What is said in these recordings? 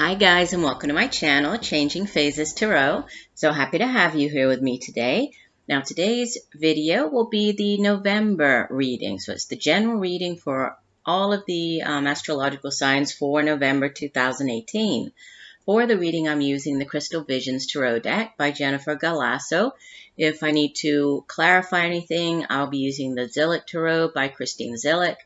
Hi guys, and welcome to my channel, Changing Phases Tarot. So happy to have you here with me today. Now today's video will be the November reading. So it's the general reading for all of the astrological signs for November 2018. For the reading, I'm using the Crystal Visions Tarot deck by Jennifer Galasso. If I need to clarify anything, I'll be using the Zillich Tarot by Christine Zillich.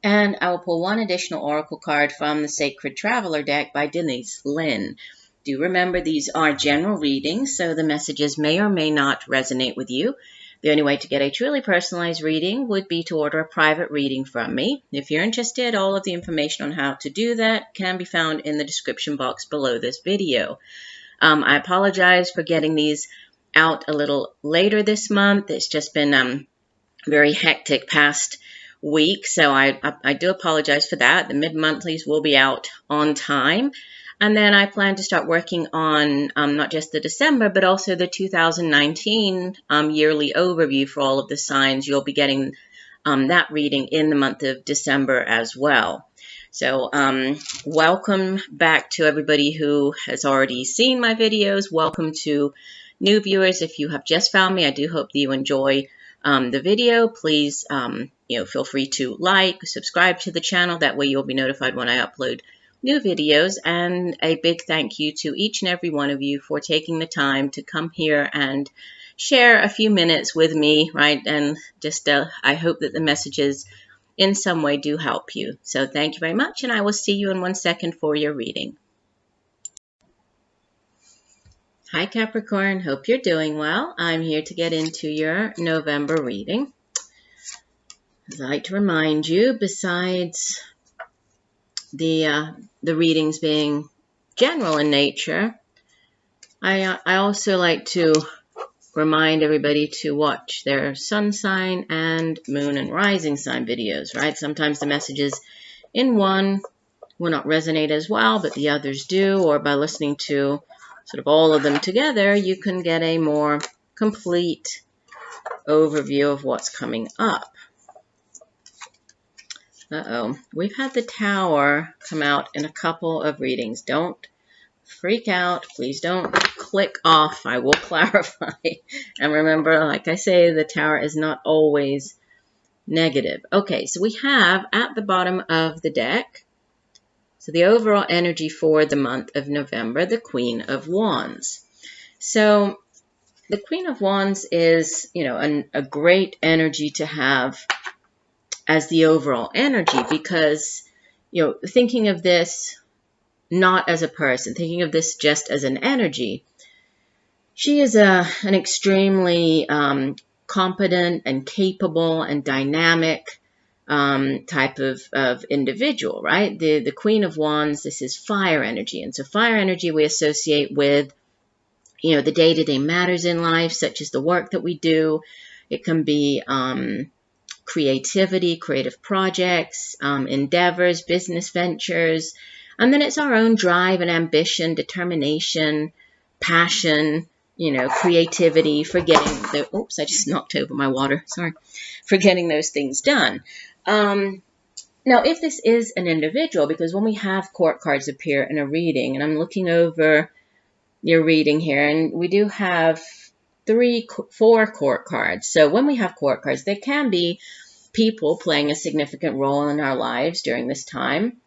And I will pull one additional oracle card from the Sacred Traveler deck by Denise, Linn. Do remember these are general readings, so the messages may or may not resonate with you. The only way to get a truly personalized reading would be to order a private reading from me. If you're interested, all of the information on how to do that can be found in the description box below this video. I apologize for getting these out a little later this month. It's just been very hectic past week, so I do apologize for that. The mid-monthlies will be out on time, and then I plan to start working on not just the December but also the 2019 yearly overview for all of the signs. You'll be getting that reading in the month of December as well. So welcome back to everybody who has already seen my videos. Welcome to new viewers. If you have just found me, I do hope that you enjoy the video. Please feel free to like, subscribe to the channel. That way you'll be notified when I upload new videos. And a big thank you to each and every one of you for taking the time to come here and share a few minutes with me, right? And just I hope that the messages in some way do help you. So thank you very much, and I will see you in 1 second for your reading. Hi Capricorn, hope you're doing well. I'm here to get into your November reading. As I like to remind you, besides the readings being general in nature, I also like to remind everybody to watch their sun sign and moon and rising sign videos, right? Sometimes the messages in one will not resonate as well, but the others do, or by listening to sort of all of them together, you can get a more complete overview of what's coming up. We've had the Tower come out in a couple of readings. Don't freak out. Please don't click off. I will clarify. And remember, like I say, the Tower is not always negative. Okay, so we have at the bottom of the deck, so the overall energy for the month of November, the Queen of Wands. So the Queen of Wands is, a great energy to have as the overall energy, because, thinking of this not as a person, thinking of this just as an energy, she is an extremely competent and capable and dynamic type of individual, right? The Queen of Wands, this is fire energy. And so fire energy we associate with, the day-to-day matters in life, such as the work that we do. It can be creativity, creative projects, endeavors, business ventures. And then it's our own drive and ambition, determination, passion, creativity, for getting the, oops, I just knocked over my water, sorry, for getting those things done. Now, if this is an individual, because when we have court cards appear in a reading, and I'm looking over your reading here, and we do have 4 court cards. So when we have court cards, there can be people playing a significant role in our lives during this time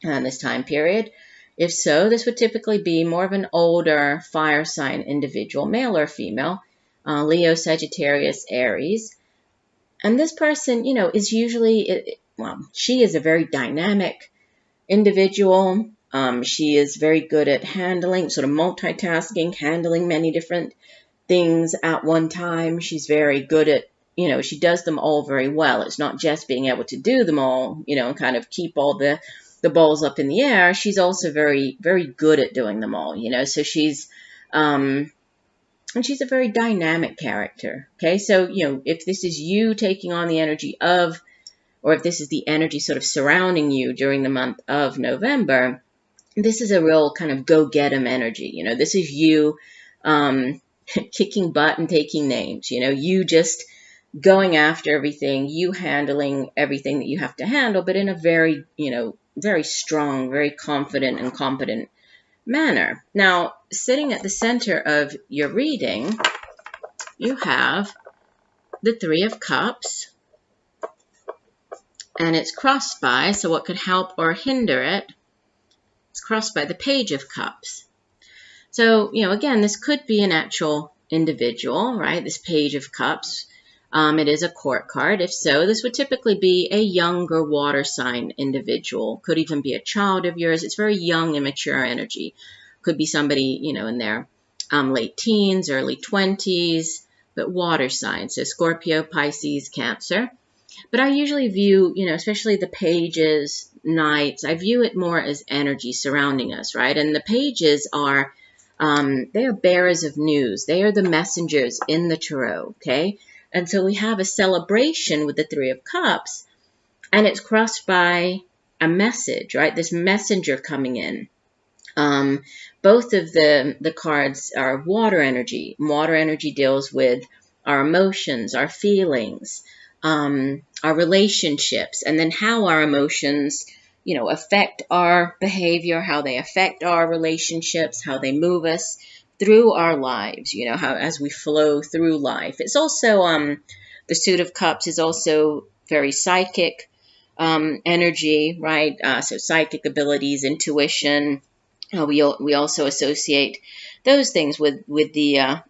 period. If so, this would typically be more of an older fire sign individual, male or female, Leo, Sagittarius, Aries. And this person, is usually, she is a very dynamic individual. She is very good at handling, sort of multitasking, handling many different things at one time. She's very good at, she does them all very well. It's not just being able to do them all, and kind of keep all the balls up in the air. She's also very, very good at doing them all, so she's, and she's a very dynamic character. Okay. So, if this is you taking on the energy of, or if this is the energy sort of surrounding you during the month of November, this is a real kind of go-get-'em energy. This is you, kicking butt and taking names, you just going after everything, you handling everything that you have to handle, but in a very, very strong, very confident and competent manner. Now, sitting at the center of your reading, you have the Three of Cups, and it's crossed by, so what could help or hinder it, it's crossed by the Page of Cups. So, again, this could be an actual individual, right? This Page of Cups. It is a court card. If so, this would typically be a younger water sign individual. Could even be a child of yours. It's very young, immature energy. Could be somebody, in their late teens, early 20s, but water signs. So Scorpio, Pisces, Cancer. But I usually view, especially the pages, knights, I view it more as energy surrounding us, right? And the pages are, they are bearers of news. They are the messengers in the tarot, okay? And so we have a celebration with the Three of Cups, and it's crossed by a message, right? This messenger coming in. Both of the cards are water energy. Water energy deals with our emotions, our feelings, our relationships, and then how our emotions, affect our behavior, how they affect our relationships, how they move us through our lives, how as we flow through life. It's also, the Suit of Cups is also very psychic energy, right? So psychic abilities, intuition. We also associate those things with the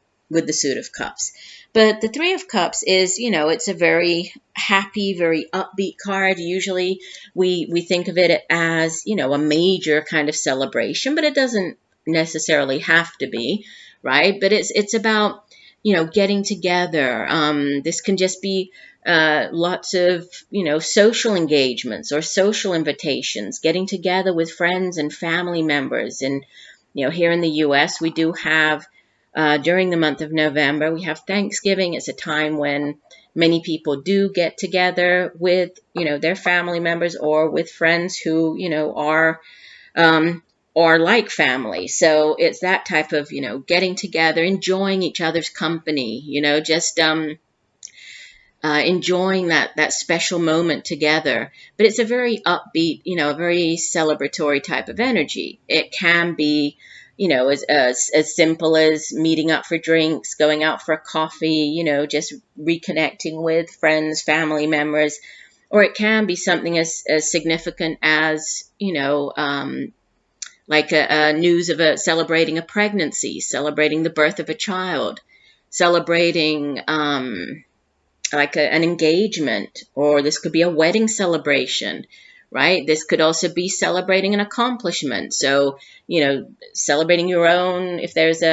Suit of Cups. But the Three of Cups is, it's a very happy, very upbeat card. Usually we think of it as, a major kind of celebration, but it doesn't necessarily have to be, right? But it's about, getting together. This can just be lots of, social engagements or social invitations, getting together with friends and family members. And, here in the U.S., we do have, during the month of November, we have Thanksgiving. It's a time when many people do get together with, their family members or with friends who, are like family. So it's that type of, getting together, enjoying each other's company, just enjoying that special moment together. But it's a very upbeat, a very celebratory type of energy. It can be, as simple as meeting up for drinks, going out for coffee, just reconnecting with friends, family members. Or it can be something as significant as, like a news of celebrating a pregnancy, celebrating the birth of a child, celebrating like an engagement, or this could be a wedding celebration, right? This could also be celebrating an accomplishment. So, celebrating your own, if there's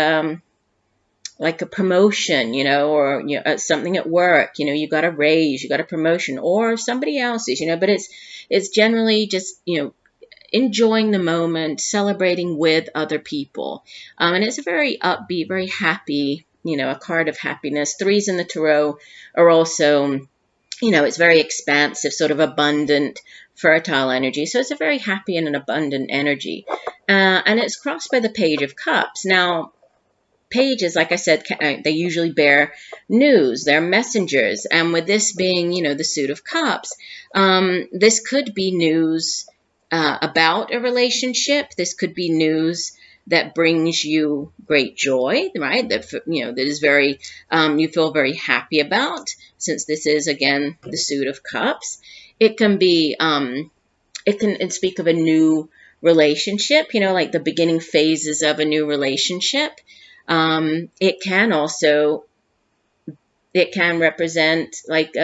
like a promotion, or something at work, you got a raise, you got a promotion, or somebody else's, but it's generally just, enjoying the moment, celebrating with other people. And it's a very upbeat, very happy, a card of happiness. Threes in the tarot are also, it's very expansive, sort of abundant, fertile energy. So it's a very happy and an abundant energy. And it's crossed by the Page of Cups. Now, pages, like I said, they usually bear news. They're messengers. And with this being, the Suit of Cups, this could be news about a relationship. This could be news that brings you great joy, right? That, that is very, you feel very happy about, since this is, again, the Suit of Cups. It can be, it can speak of a new relationship, like the beginning phases of a new relationship. It can also, it can represent like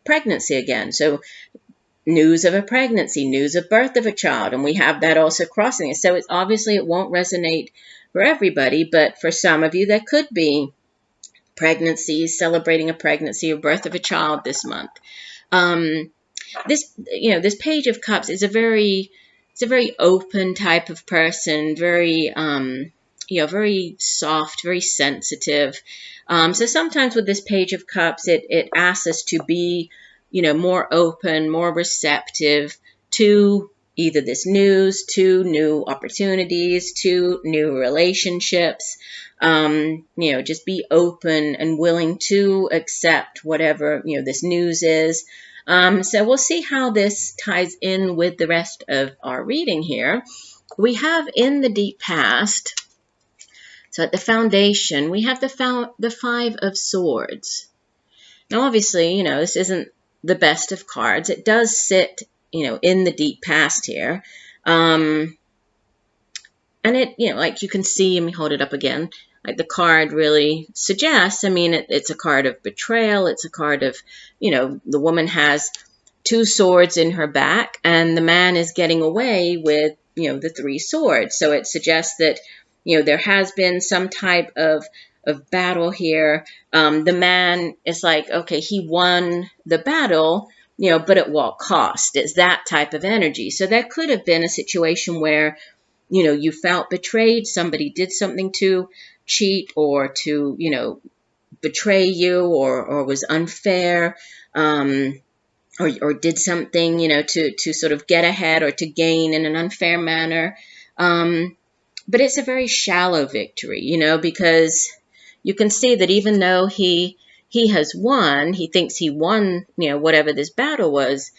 pregnancy again. So news of a pregnancy, news of birth of a child, and we have that also crossing it. So it's obviously it won't resonate for everybody, but for some of you that could be pregnancies, celebrating a pregnancy or birth of a child this month. This Page of Cups is a very open type of person, very very soft, very sensitive. So sometimes with this Page of Cups, it asks us to be, more open, more receptive to either this news, to new opportunities, to new relationships. Just be open and willing to accept whatever, this news is. So we'll see how this ties in with the rest of our reading here. we have in the deep past, so at the foundation, we have the Five of Swords. Now, obviously, this isn't the best of cards. It does sit, in the deep past here. And it, like you can see, let me hold it up again, like the card really suggests, it's a card of betrayal. It's a card of, the woman has two swords in her back and the man is getting away with, the three swords. So it suggests that, there has been some type of battle here. The man is like, okay, he won the battle, but at what cost? It's that type of energy. So there could have been a situation where, you felt betrayed. Somebody did something to cheat or to, betray you or was unfair, or did something, to sort of get ahead or to gain in an unfair manner. But it's a very shallow victory, because you can see that even though he has won, he thinks he won, whatever this battle was.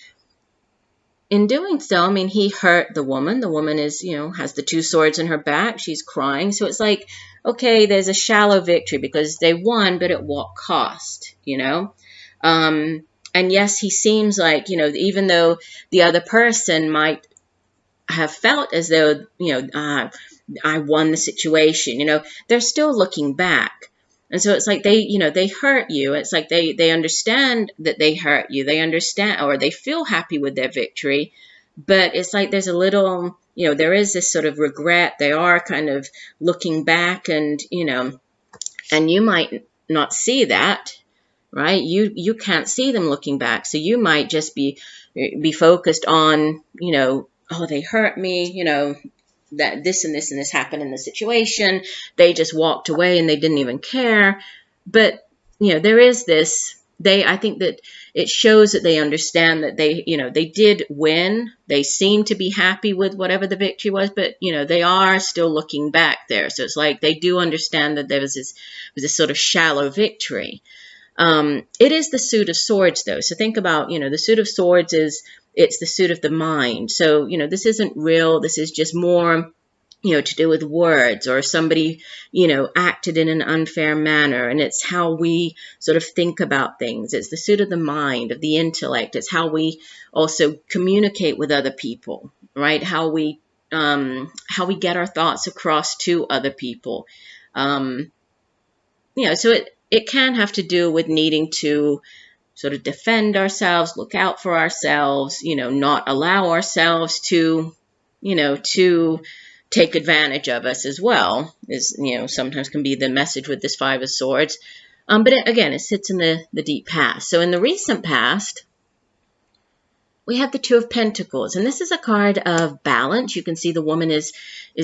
In doing so, he hurt the woman. The woman is, has the two swords in her back. She's crying. So it's like, okay, there's a shallow victory because they won, but at what cost, And yes, he seems like, even though the other person might have felt as though, I won the situation, they're still looking back. And so it's like they hurt you. It's like they understand that they hurt you. They understand, or they feel happy with their victory. But it's like there's a little, there is this sort of regret. They are kind of looking back and, and you might not see that, right? You can't see them looking back. So you might just be focused on, oh, they hurt me, that this and this and this happened in the situation. They just walked away and they didn't even care. But, there is this, I think that it shows that they understand that they did win. They seem to be happy with whatever the victory was, but, they are still looking back there. So it's like they do understand that there was this sort of shallow victory. It is the suit of swords, though. So think about, the suit of swords it's the suit of the mind. So, this isn't real. This is just more, to do with words, or somebody, acted in an unfair manner. And it's how we sort of think about things. It's the suit of the mind, of the intellect. It's how we also communicate with other people, right? How we get our thoughts across to other people. So it can have to do with needing to sort of defend ourselves, look out for ourselves, not allow ourselves to, to take advantage of us as well, is, sometimes can be the message with this Five of Swords. But again, it sits in the deep past. So in the recent past, we have the Two of Pentacles, and this is a card of balance. You can see the woman is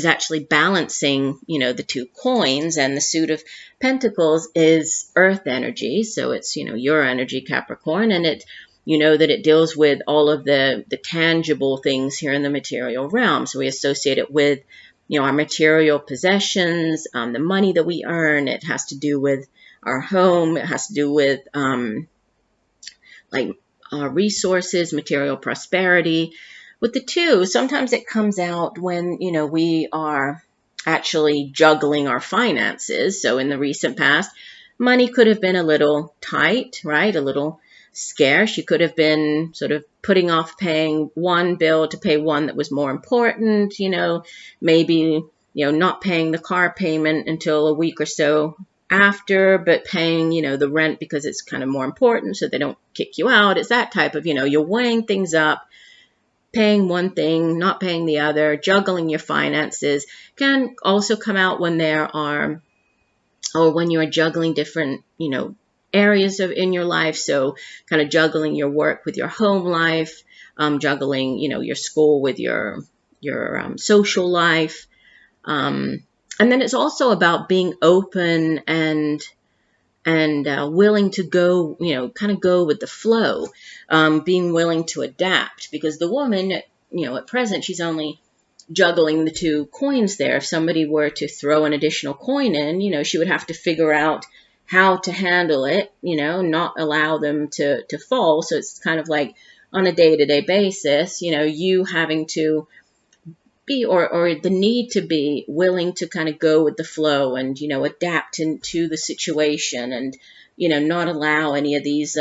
actually balancing, the two coins, and the suit of Pentacles is earth energy. So it's, your energy, Capricorn, and it, that it deals with all of the tangible things here in the material realm. So we associate it with, our material possessions, the money that we earn. It has to do with our home. It has to do with, resources, material prosperity. With the two, sometimes it comes out when, we are actually juggling our finances. So in the recent past, money could have been a little tight, right? A little scarce. You could have been sort of putting off paying one bill to pay one that was more important, maybe, not paying the car payment until a week or so after, but paying, the rent because it's kind of more important so they don't kick you out. It's that type of, you're weighing things up, paying one thing, not paying the other, juggling your finances. Can also come out when when you're juggling different, areas in your life. So kind of juggling your work with your home life, juggling, your school with your social life. And then it's also about being open and willing to go, kind of go with the flow, being willing to adapt, because the woman, at present, she's only juggling the two coins there. If somebody were to throw an additional coin in, she would have to figure out how to handle it, not allow them to fall. So it's kind of like on a day-to-day basis, you having to be, or the need to be willing to kind of go with the flow and, you know, adapt into the situation and, you know, not allow any of these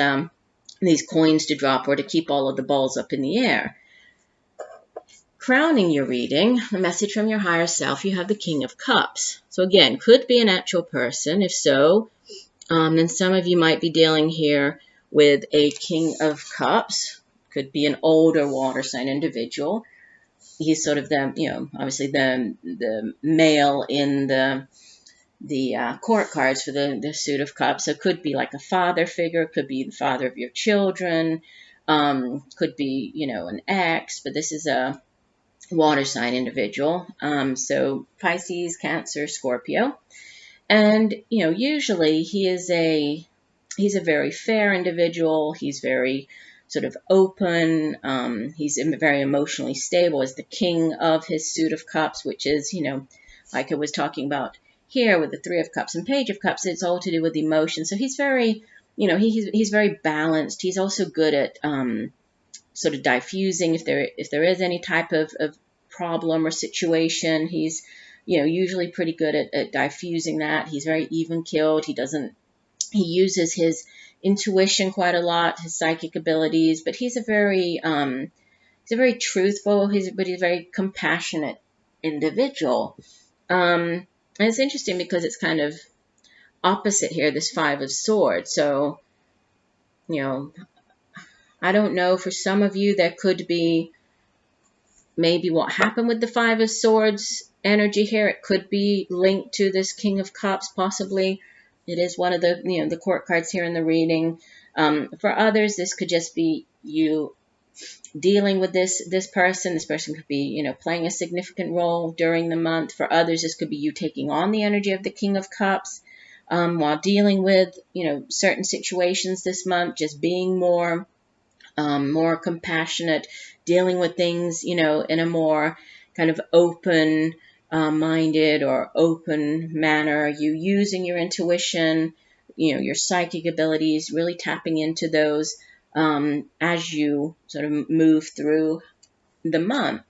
coins to drop or to keep all of the balls up in the air. Crowning your reading, a message from your higher self, you have the King of Cups. So again, could be an actual person. If so, then some of you might be dealing here with a King of Cups. Could be an older water sign individual. He's sort of the, you know, obviously the male in the court cards for the suit of cups. So it could be like a father figure, could be the father of your children, could be, you know, an ex, but this is a water sign individual. So Pisces, Cancer, Scorpio. And, you know, usually he's a very fair individual. He's very sort of open. He's very emotionally stable as the king of his suit of cups, which is, you know, like I was talking about here with the Three of Cups and Page of Cups, it's all to do with emotion. So he's very, you know, he's very balanced. He's also good at sort of diffusing if there is any type of problem or situation. He's, you know, usually pretty good at diffusing that. He's very even-keeled. He uses his intuition quite a lot, his psychic abilities, but he's a very truthful, but he's a very compassionate individual. And it's interesting because it's kind of opposite here, this Five of Swords. So, you know, I don't know, for some of you, there could be maybe what happened with the Five of Swords energy here. It could be linked to this King of Cups, possibly. It is one of the, you know, the court cards here in the reading. For others, this could just be you dealing with this person. This person could be, you know, playing a significant role during the month. For others, this could be you taking on the energy of the King of Cups while dealing with, you know, certain situations this month, just being more compassionate, dealing with things, you know, in a more kind of open minded or open manner. You using your intuition, you know, your psychic abilities, really tapping into those as you sort of move through the month.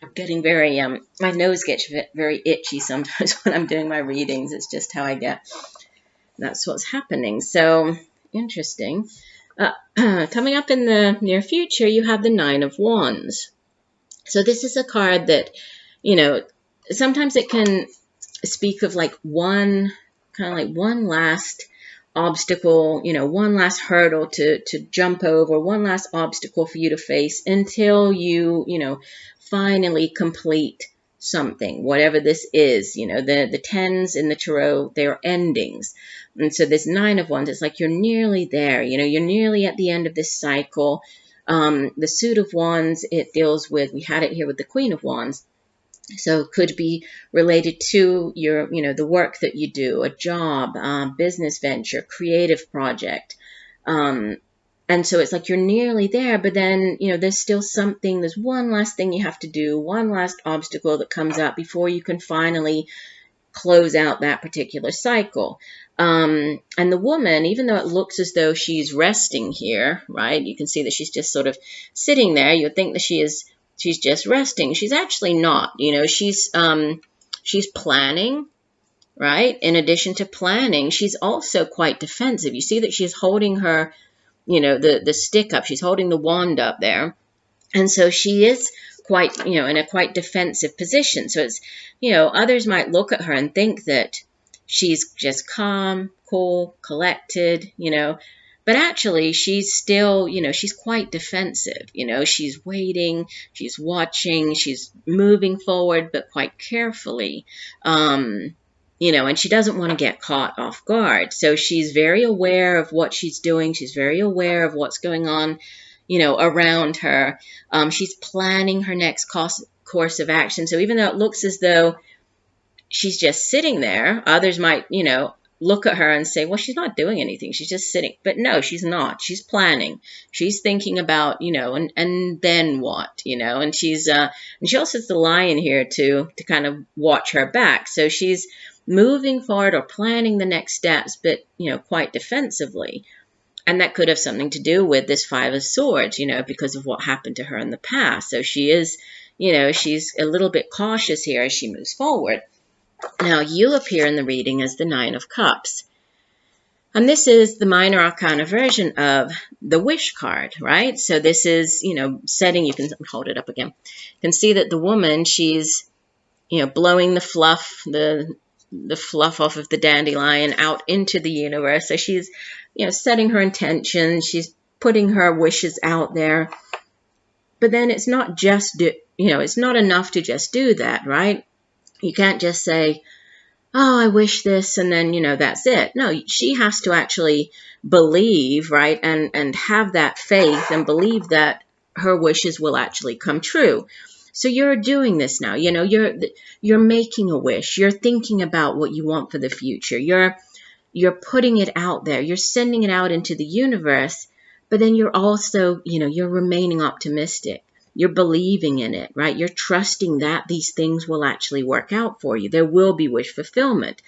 I'm getting very, my nose gets very itchy sometimes when I'm doing my readings. It's just how I get. That's what's happening. So, interesting. Coming up in the near future, you have the Nine of Wands. So this is a card that, you know, sometimes it can speak of like one last obstacle, you know, one last hurdle to jump over, one last obstacle for you to face until you know, finally complete something, whatever this is. You know, the tens in the tarot, they're endings. And so this Nine of Wands, it's like you're nearly there, you know, you're nearly at the end of this cycle. The suit of Wands, it deals with, we had it here with the Queen of Wands. So it could be related to your, you know, the work that you do, a job, business venture, creative project. And so it's like you're nearly there, but then, you know, there's still something, there's one last thing you have to do, one last obstacle that comes up before you can finally close out that particular cycle. And the woman, even though it looks as though she's resting here, right? You can see that she's just sort of sitting there. You would think that she's just resting. She's actually not. You know, she's planning, right? In addition to planning, she's also quite defensive. You see that she's holding her, you know, the stick up. She's holding the wand up there. And so she is quite, you know, in a quite defensive position. So it's, you know, others might look at her and think that she's just calm, cool, collected, you know, but actually she's still, you know, she's quite defensive. You know, she's waiting, she's watching, she's moving forward, but quite carefully, you know, and she doesn't want to get caught off guard. So she's very aware of what she's doing. She's very aware of what's going on, you know, around her. She's planning her next course of action. So even though it looks as though she's just sitting there, others might, you know, look at her and say, well, she's not doing anything. She's just sitting. But no, she's not. She's planning. She's thinking about, you know, and then what, you know, and she's, and she also has the lion here to kind of watch her back. So she's moving forward or planning the next steps, but, you know, quite defensively. And that could have something to do with this Five of Swords, you know, because of what happened to her in the past. So she is, she's a little bit cautious here as she moves forward. Now, you appear in the reading as the Nine of Cups. And this is the minor arcana version of the wish card, right? So this is, setting, you can hold it up again. You can see that the woman, she's, blowing the fluff, the fluff off of the dandelion out into the universe. So she's, setting her intentions. She's putting her wishes out there. But then it's not just, it's not enough to just do that, right? You can't just say, oh, I wish this, and then, that's it. No, she has to actually believe, right, and have that faith and believe that her wishes will actually come true. So you're doing this now. You're making a wish. You're thinking about what you want for the future. You're putting it out there. You're sending it out into the universe, but then you're also, you're remaining optimistic. You're believing in it, right? You're trusting that these things will actually work out for you. There will be wish fulfillment.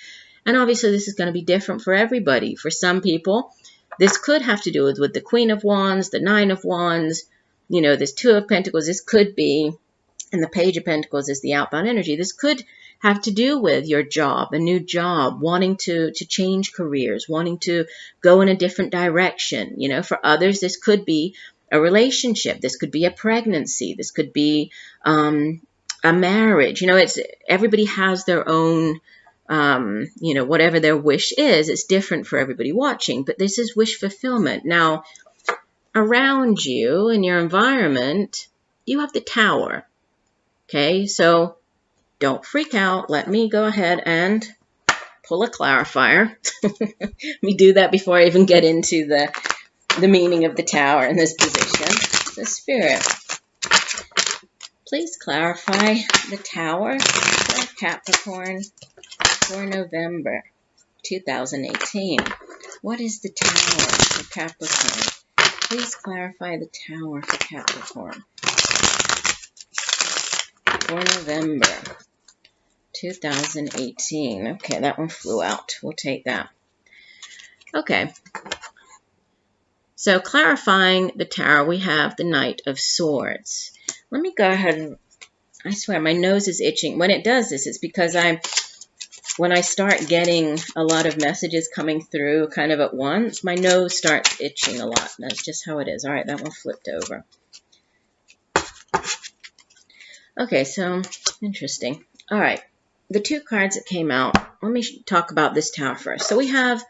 And obviously this is going to be different for everybody. For some people, this could have to do with the Queen of Wands, the Nine of Wands, this Two of Pentacles. This could be, and the Page of Pentacles is the outbound energy. This could have to do with your job, a new job, wanting to change careers, wanting to go in a different direction. For others, this could be a relationship. This could be a pregnancy. This could be a marriage. Everybody has their own, whatever their wish is. It's different for everybody watching, but this is wish fulfillment. Now, around you in your environment, you have the Tower. Okay, so don't freak out. Let me go ahead and pull a clarifier. Let me do that before I even get into the meaning of the Tower in this position. So Spirit, please clarify the Tower for Capricorn for November 2018. What is the Tower for Capricorn? Please clarify the Tower for Capricorn for November 2018. Okay, that one flew out. We'll take that. Okay. So clarifying the Tower, we have the Knight of Swords. Let me go ahead and, I swear, my nose is itching. When it does this, it's because when I start getting a lot of messages coming through kind of at once, my nose starts itching a lot. That's just how it is. All right, that one flipped over. Okay, so interesting. All right, the two cards that came out, let me talk about this Tower first. So we have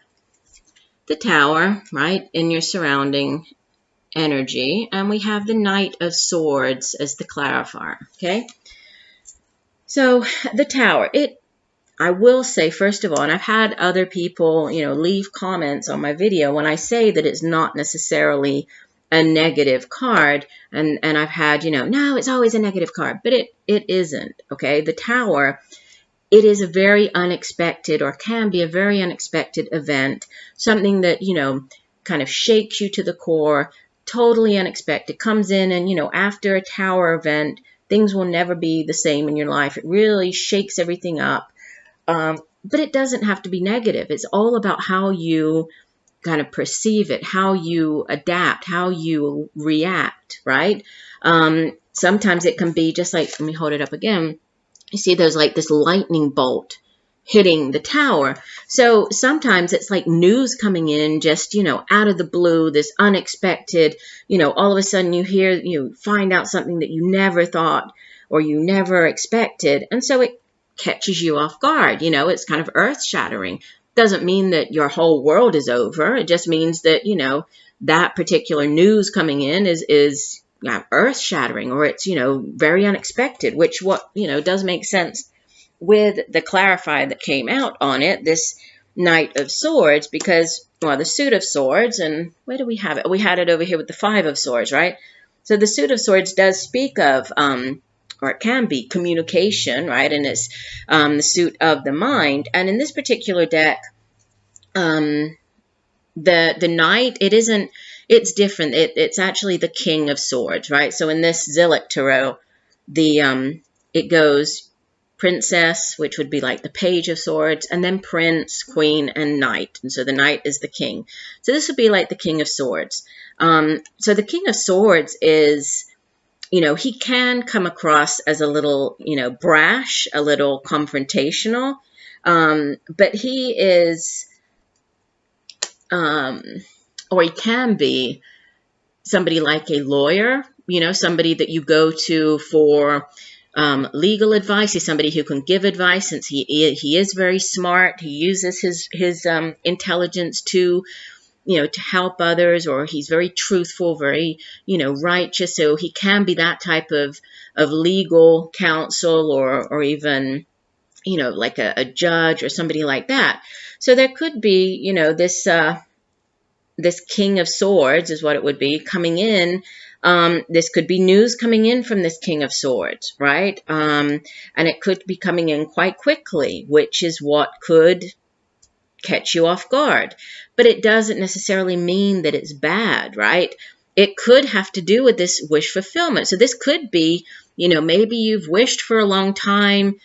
the Tower, right, in your surrounding energy, and we have the Knight of Swords as the clarifier, okay? So the Tower, I will say, first of all, and I've had other people, leave comments on my video when I say that it's not necessarily a negative card, and I've had, no, it's always a negative card, but it isn't, okay? The Tower, it is a very unexpected, or can be a very unexpected event, something that, kind of shakes you to the core, totally unexpected, comes in and, after a Tower event, things will never be the same in your life. It really shakes everything up, but it doesn't have to be negative. It's all about how you kind of perceive it, how you adapt, how you react, right? Sometimes it can be just like, let me hold it up again. You see there's like this lightning bolt hitting the Tower. So sometimes it's like news coming in just, out of the blue, this unexpected, all of a sudden you find out something that you never thought or you never expected. And so it catches you off guard. It's kind of earth-shattering. Doesn't mean that your whole world is over. It just means that, that particular news coming in is earth-shattering, or it's, very unexpected, which does make sense with the clarifier that came out on it, this Knight of Swords, because, well, the Suit of Swords, and where do we have it? We had it over here with the Five of Swords, right? So the Suit of Swords does speak of, or it can be communication, right? And it's the suit of the mind. And in this particular deck, the Knight, it's different. It's actually the King of Swords, right? So in this Zillich tarot, it goes Princess, which would be like the Page of Swords, and then Prince, Queen, and Knight. And so the Knight is the King. So this would be like the King of Swords. So the King of Swords is he can come across as a little, brash, a little confrontational. But he is, or he can be somebody like a lawyer, somebody that you go to for legal advice. He's somebody who can give advice, since he is very smart. He uses his intelligence to help others, or he's very truthful, very, righteous. So he can be that type of legal counsel, or even, like a judge or somebody like that. So there could be, this King of Swords is what it would be coming in. This could be news coming in from this King of Swords, right? And it could be coming in quite quickly, which is what could catch you off guard. But it doesn't necessarily mean that it's bad, right? It could have to do with this wish fulfillment. So this could be, maybe you've wished for a long time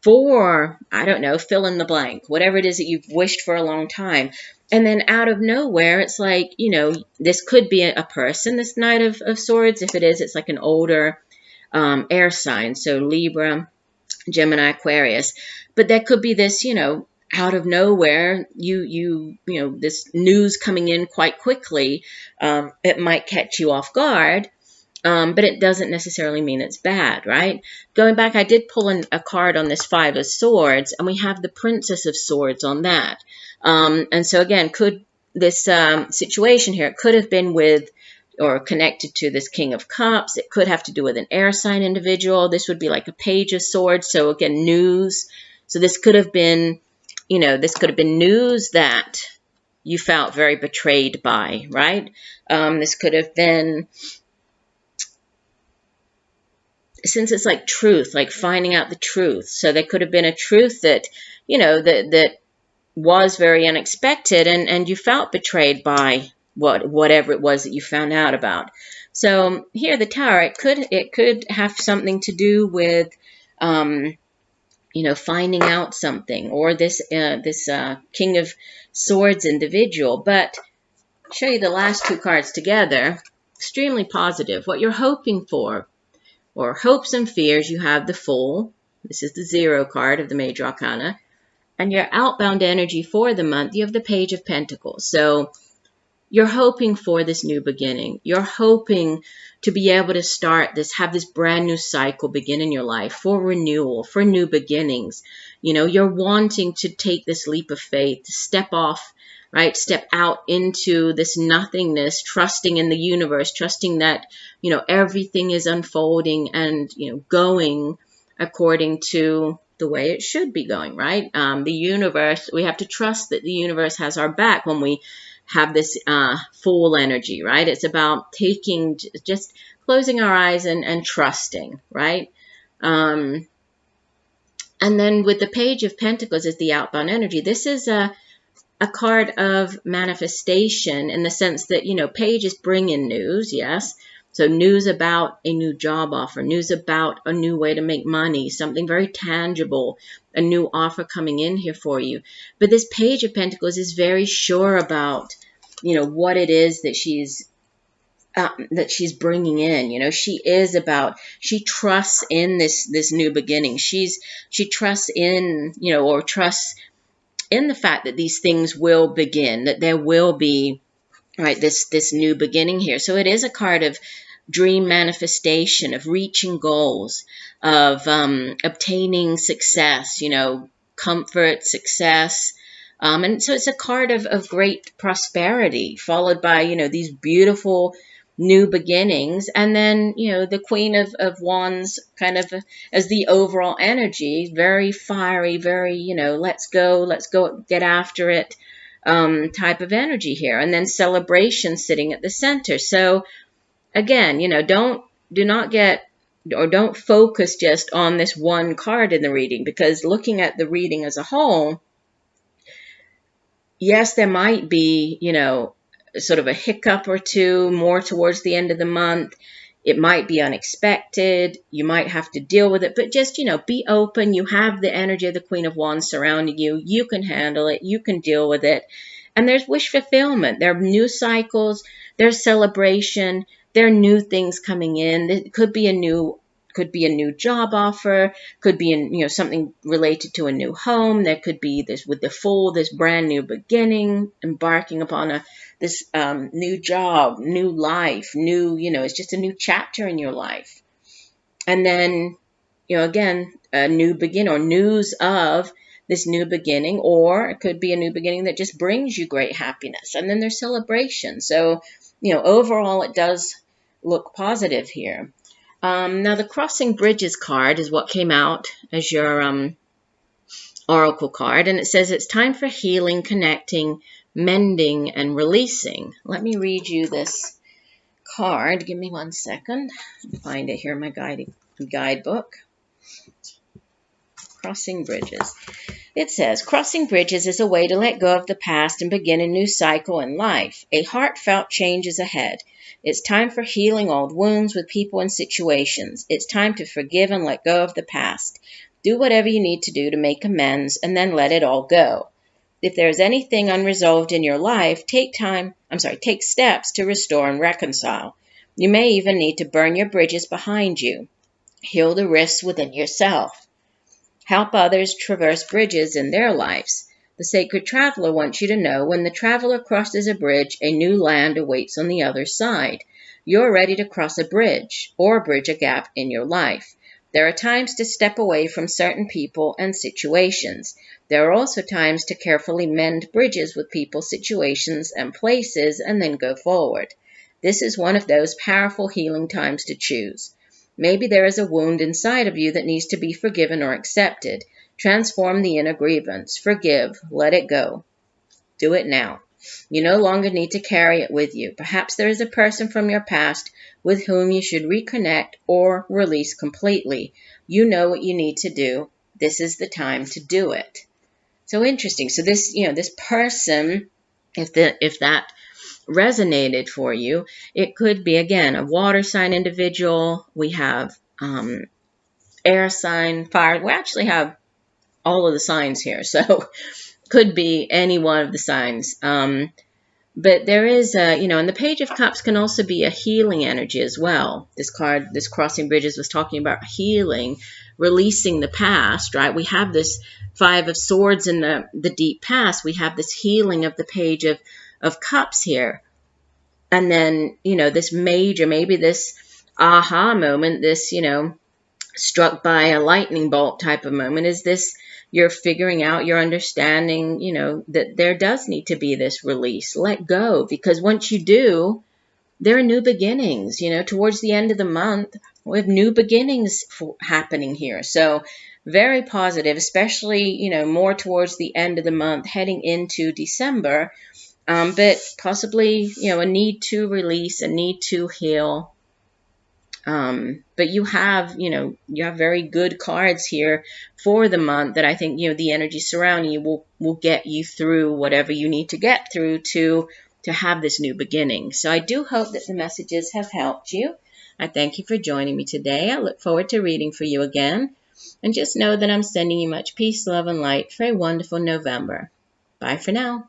for, I don't know, fill in the blank, whatever it is that you've wished for a long time. And then out of nowhere, it's like, this could be a person, this Knight of Swords. If it is, it's like an older air sign. So Libra, Gemini, Aquarius. But that could be this, out of nowhere, this news coming in quite quickly. It might catch you off guard. But it doesn't necessarily mean it's bad, right? Going back, I did pull in a card on this Five of Swords, and we have the Princess of Swords on that. And so again, could this situation here, it could have been with or connected to this King of Cups. It could have to do with an air sign individual. This would be like a Page of Swords. So again, news. So this could have been, this could have been news that you felt very betrayed by, right? This could have been, since it's like truth, like finding out the truth. So there could have been a truth that, that was very unexpected, and you felt betrayed by whatever it was that you found out about. So here, the Tower, it could have something to do with, finding out something, or this King of Swords individual. But I'll show you the last two cards together. Extremely positive. What you're hoping for, or hopes and fears, you have the Fool. This is the 0 card of the Major Arcana. And your outbound energy for the month, you have the Page of Pentacles. So you're hoping for this new beginning. You're hoping to be able to start this, have this brand new cycle begin in your life for renewal, for new beginnings. You're wanting to take this leap of faith, to step off, right? Step out into this nothingness, trusting in the universe, trusting that, everything is unfolding and, going according to the way it should be going, right? The universe, we have to trust that the universe has our back when we have this Fool energy, right? It's about just closing our eyes and trusting, right? And then with the Page of Pentacles is the outbound energy. This is a card of manifestation, in the sense that, pages bring in news, yes. So news about a new job offer, news about a new way to make money, something very tangible, a new offer coming in here for you. But this Page of Pentacles is very sure about, what it is that she's bringing in. She trusts in this new beginning. She trusts in, or trusts in the fact that these things will begin, that there will be, right, this new beginning here. So it is a card of dream manifestation, of reaching goals, of obtaining success, comfort, success. And so it's a card of great prosperity, followed by, these beautiful new beginnings. And then, the Queen of Wands kind of as the overall energy, very fiery, very, let's go, get after it type of energy here. And then celebration sitting at the center. So again, don't focus just on this one card in the reading, because looking at the reading as a whole, yes, there might be, sort of a hiccup or two more towards the end of the month. It might be unexpected. You might have to deal with it, but just, be open. You have the energy of the Queen of Wands surrounding you. You can handle it. You can deal with it. And there's wish fulfillment. There are new cycles. There's celebration. there are new things coming in. It could be a new job offer, could be something related to a new home. There could be this brand new beginning, embarking upon this new job, new life, it's just a new chapter in your life. And then, again, a new begin or news of this new beginning, or it could be a new beginning that just brings you great happiness. And then there's celebration. So, overall, it does look positive here. Now, the Crossing Bridges card is what came out as your oracle card, and it says it's time for healing, connecting, mending, and releasing. Let me read you this card. Give me 1 second. Find it here in my guidebook. Crossing Bridges. It says, crossing bridges is a way to let go of the past and begin a new cycle in life. A heartfelt change is ahead. It's time for healing old wounds with people and situations. It's time to forgive and let go of the past. Do whatever you need to do to make amends and then let it all go. If there's anything unresolved in your life, take steps to restore and reconcile. You may even need to burn your bridges behind you. Heal the rifts within yourself. Help others traverse bridges in their lives. The sacred traveler wants you to know when the traveler crosses a bridge, a new land awaits on the other side. You're ready to cross a bridge or bridge a gap in your life. There are times to step away from certain people and situations. There are also times to carefully mend bridges with people, situations, and places, and then go forward. This is one of those powerful healing times to choose. Maybe there is a wound inside of you that needs to be forgiven or accepted. Transform the inner grievance. Forgive. Let it go. Do it now. You no longer need to carry it with you. Perhaps there is a person from your past with whom you should reconnect or release completely. You know what you need to do. This is the time to do it. So interesting. So this person, if that resonated for you, it could be, again, a water sign individual. We have air sign, fire. We actually have all of the signs here, so could be any one of the signs. But there is and the Page of Cups can also be a healing energy as well. This card, this Crossing Bridges, was talking about healing, releasing the past, right? We have this Five of Swords in the deep past. We have this healing of the Page of Cups here. And then, this major, maybe this aha moment, this, struck by a lightning bolt type of moment, is this, you're figuring out, you're understanding, that there does need to be this release. Let go, because once you do, there are new beginnings. Towards the end of the month, we have new beginnings happening here. So very positive, especially, more towards the end of the month, heading into December. But possibly, a need to release, a need to heal. But you have very good cards here for the month that I think, the energy surrounding you will get you through whatever you need to get through to have this new beginning. So I do hope that the messages have helped you. I thank you for joining me today. I look forward to reading for you again. And just know that I'm sending you much peace, love, and light for a wonderful November. Bye for now.